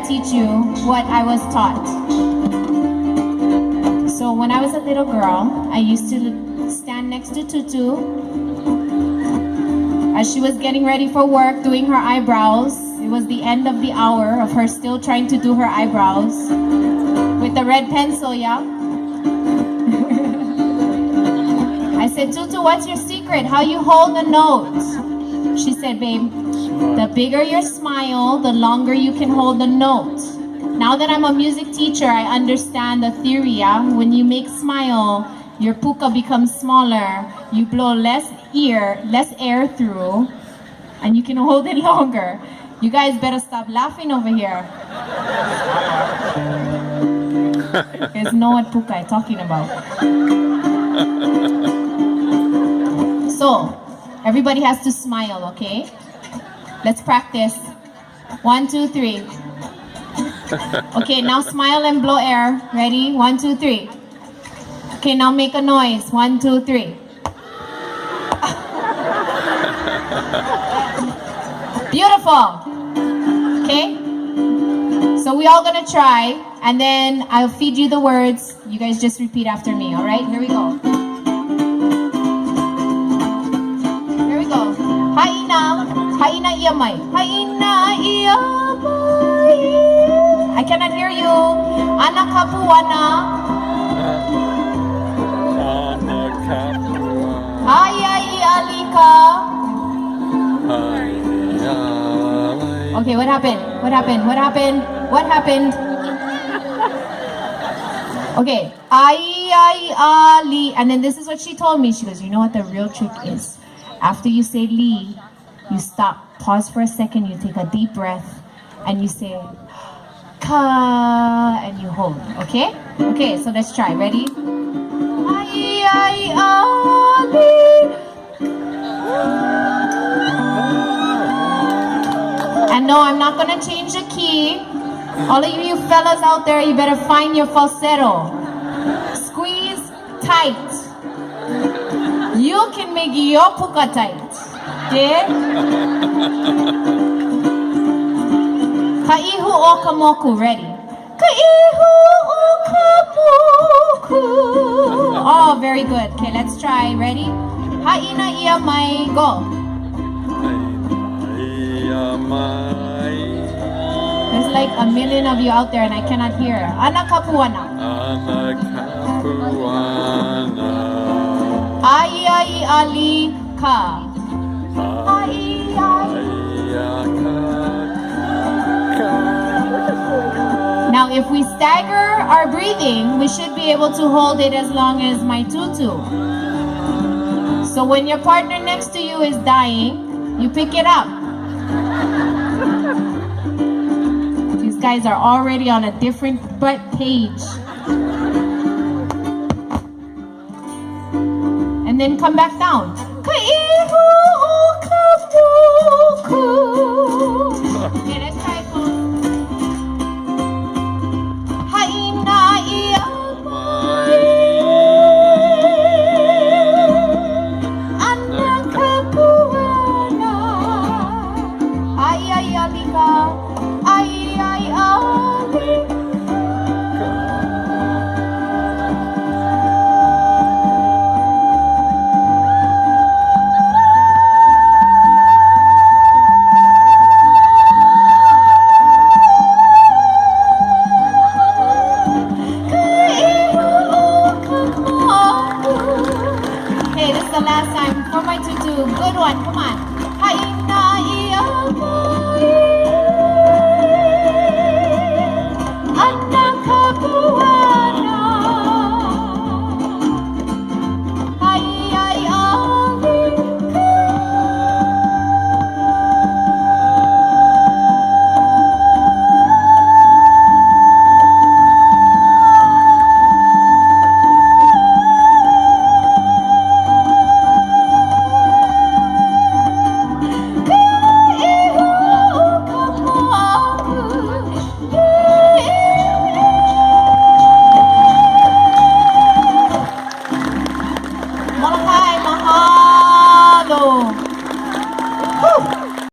teach you what I was taught. So when I was a little girl, I used to stand next to Tutu as she was getting ready for work, doing her eyebrows. It was the end of the hour of her still trying to do her eyebrows with the red pencil, yeah? I said, Tutu, what's your secret? How you hold the note? She said, babe, the bigger your smile, the longer you can hold the note. Now that I'm a music teacher, I understand the theory, yeah? When you make smile, your puka becomes smaller, you blow less air through, and you can hold it longer. You guys better stop laughing over here. You guys know what puka I'm talking about. So, everybody has to smile, okay? Let's practice. 1, 2, 3. Okay, now smile and blow air. Ready? 1, 2, 3. Okay, now make a noise. 1, 2, 3. Beautiful. Okay? So we all gonna try, and then I'll feed you the words. You guys just repeat after me, all right? Here we go. Here we go. Haina iamai. Haina iamai. I cannot hear you. Anak kapuana. Ayai Alika. Okay, what happened? What happened? What happened? What happened? Okay, ai ali, and then this is what she told me. She goes, you know what the real trick is? After you say li, you stop, pause for a second, you take a deep breath, and you say ka, and you hold. Okay? Okay, so let's try. Ready? Ai ali. And no, I'm not gonna change the key. All of you fellas out there, you better find your falsetto. Squeeze tight. You can make your puka tight. Okay? Kaihu o kamoku, ready? Kaihu o kamoku. Oh, very good. Okay, let's try. Ready? Haina ia mai, go. There's like a million of you out there and I cannot hear. Ana kapuana. Ana kapuana. Ai ai Alika. Ai ai. Now if we stagger our breathing, we should be able to hold it as long as my tutu. So when your partner next to you is dying, you pick it up. These guys are already on a different page. And then come back down. Okay, let's